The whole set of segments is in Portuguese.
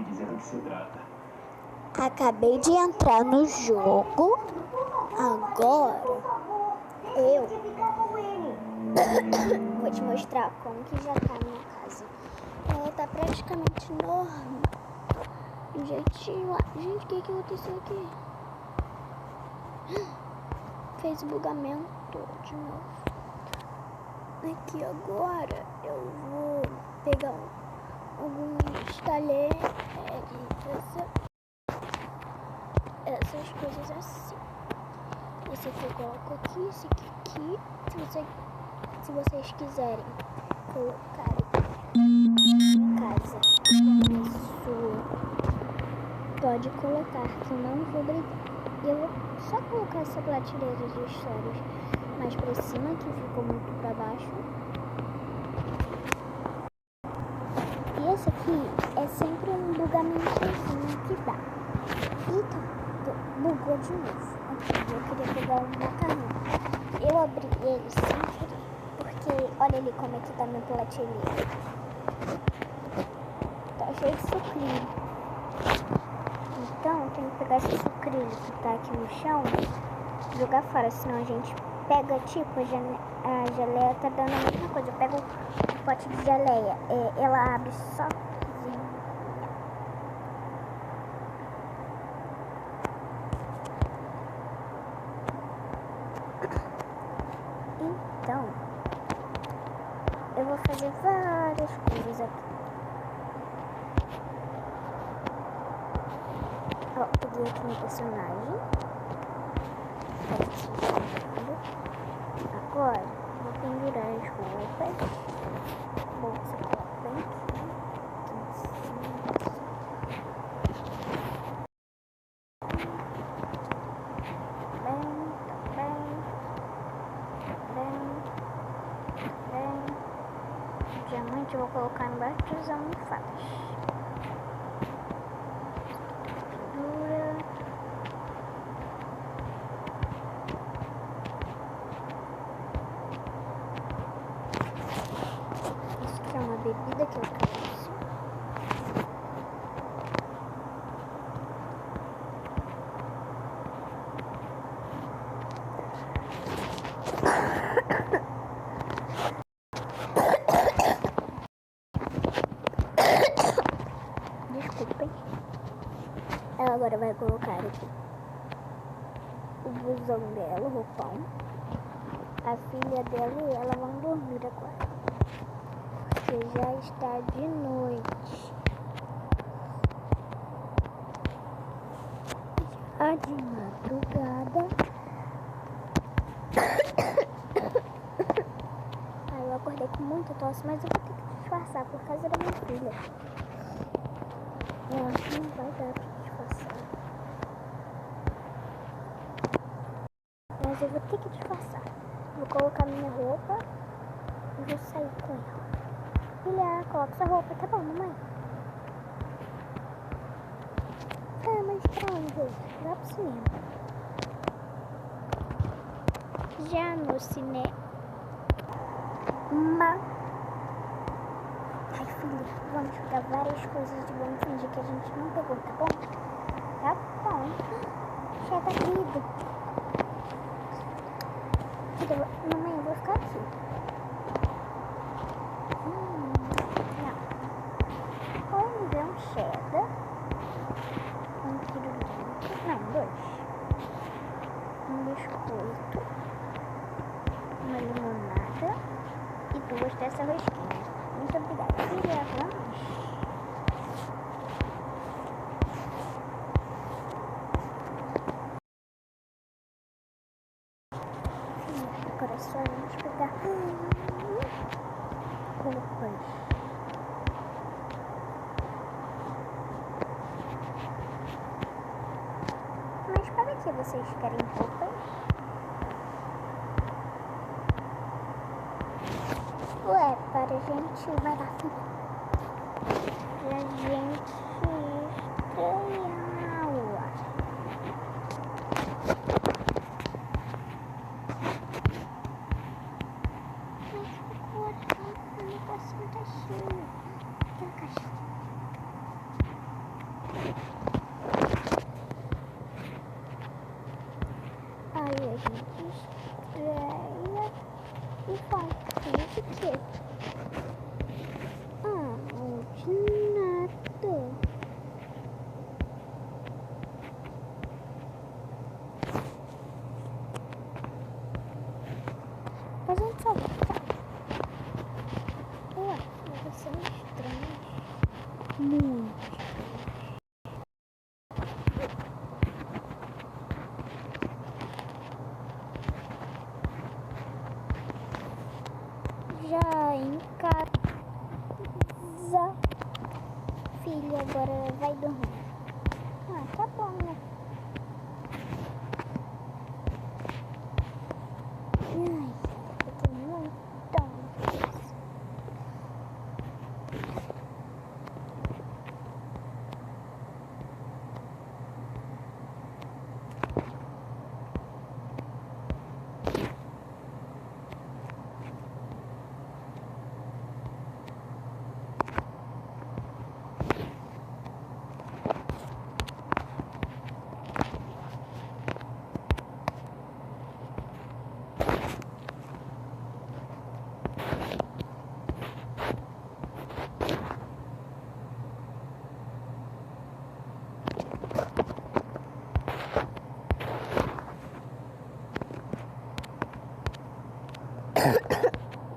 dizer do que se trata. Acabei de entrar no jogo. Agora eu vou te mostrar como que já tá a minha casa. Ela tá praticamente normal. Gente, o que aconteceu aqui? Fez bugamento de novo. Aqui agora eu vou pegar alguns talheres, essas coisas assim. Esse aqui eu coloco aqui, esse aqui. Se vocês quiserem colocar em casa pode colocar, que eu não vou brigar. Eu vou só colocar essa prateleira de histórias mais pra cima, que ficou muito pra baixo. E esse aqui é sempre um bugamentozinho que dá. Então, bugou de novo. Aqui, eu queria pegar um macarrão. Eu abri ele sem querer, porque olha ali como é que tá minha prateleira. Tá cheio de sucrilho. Então, eu tenho que pegar esse sucrilho que tá aqui no chão e jogar fora, senão a gente pega, tipo, a geleia tá dando a mesma coisa. Eu pego o pote de geleia, ela abre sozinha. Então, eu vou fazer várias coisas aqui. Ó, peguei aqui meu personagem. Agora, vou pendurar as roupas. Bolsa bem aqui em cima. Bem. Diamante eu vou colocar embaixo das almofadas. É uma bebida que eu trouxe. Desculpem. Ela agora vai colocar aqui o blusão dela, o roupão. A filha dela e ela vão dormir agora, porque já está de noite. Já de madrugada. Aí eu acordei com muita tosse, mas eu vou ter que disfarçar por causa da minha filha. Eu acho que não vai dar pra disfarçar. Mas eu vou ter que disfarçar. Vou colocar minha roupa e vou sair com ela. Filha, coloca essa roupa, tá bom, mamãe? Ah, mas pra onde? Vai pro cinema. Já no cinema. Ai, filha, vamos pegar várias coisas de vamos fingir que a gente não pegou, tá bom? Tá bom. Chega, querido. Filha, mamãe, eu vou ficar aqui. Não. Vamos ver um cheddar. Um pirulito. Não, 2. Um biscoito. Uma limonada. E 2 dessas rosquinhas. Muito obrigada, filha. Vamos. Agora é só a gente pegar roupas. Mas para que vocês querem roupas? Ué, para a gente vai lá. Pra gente estranhar a aula. Mas agora o negocinho tá cheio. Tem a caixa. Já em casa, filha, agora vai dormir. Ah, tá bom, né? Ai, eu tô muito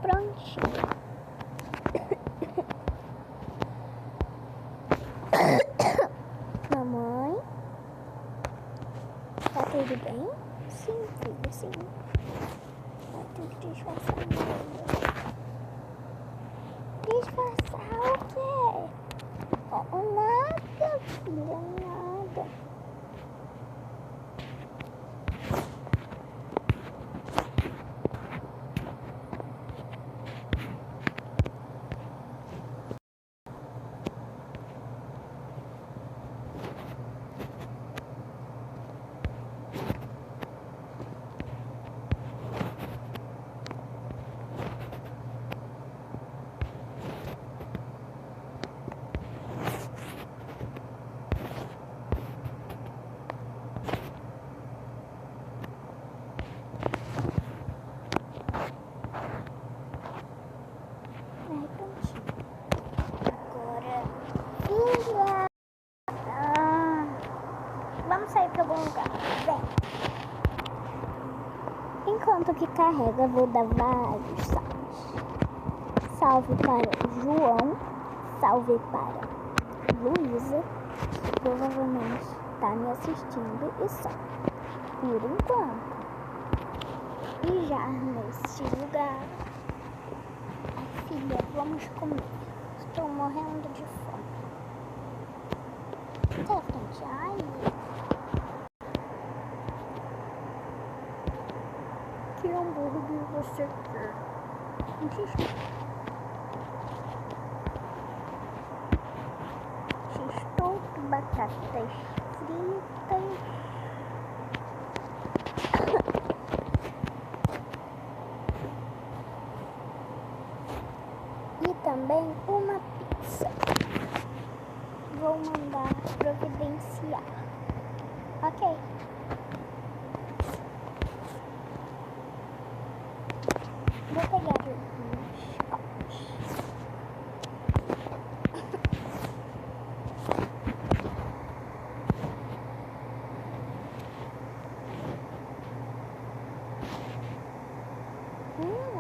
prontinho. Mamãe, tá tudo bem? Sim, filho, sim. Eu tenho que disfarçar mesmo. Disfarçar o quê? Oh, nada, filha, nada. Ai, prontinho. Agora, filha, vamos sair para algum lugar. Vem. Enquanto que carrega, vou dar vários salves. Salve para João, salve para Luísa, que provavelmente está me assistindo e só, por enquanto. E já neste lugar, filha, vamos comer. Estou morrendo de fome. Até a frente, ai. Que hambúrguer você quer? Um x-tudo, batatas fritas. E também uma pizza. Vou mandar providenciar. Ok. Vou pegar os copos.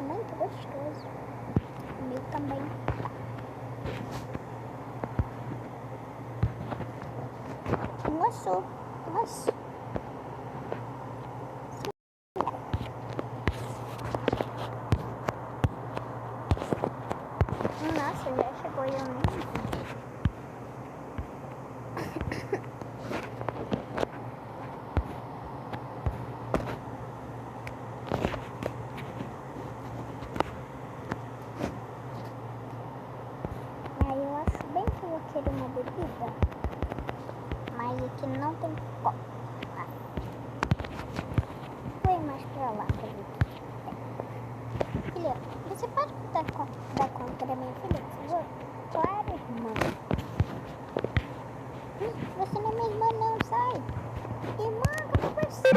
Muito gostoso. O meu também tá. Moço. Nossa, já chegou e eu nem vi. Aí eu acho bem que eu vou querer uma bebida, mas aqui não tem copo. Foi mais pra lá pra ver o que tem. Filha, você pode dar conta da minha filha, por favor? Claro, irmã. Você não é minha irmã, não, sai. Irmã, como você?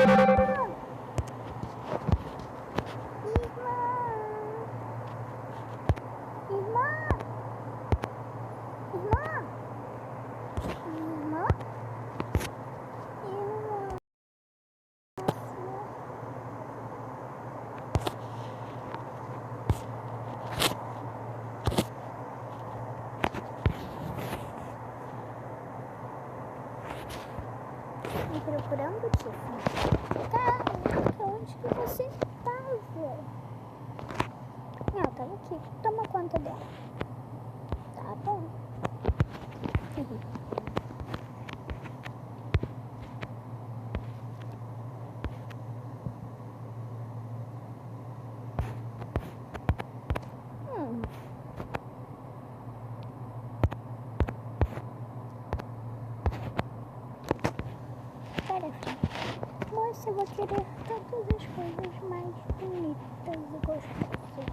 Me procurando, Tiffany? Caraca, onde que você tava? Eu tava aqui. Toma conta dela. Tá bom. Moça, eu vou querer todas as coisas mais bonitas e gostosas.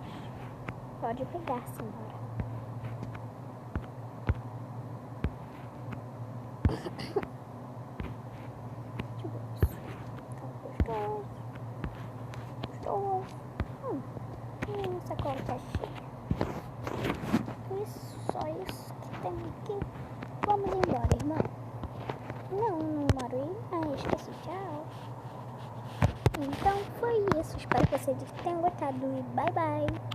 Pode pegar, senhora. Deixa eu ver isso. Tá gostoso. Gostoso. Sacola tá cheia. Isso, só isso que tem aqui. Vamos embora, irmão. Não moro aí. Ah, esqueci. Tchau. Então foi isso. Espero que vocês tenham gostado e bye bye.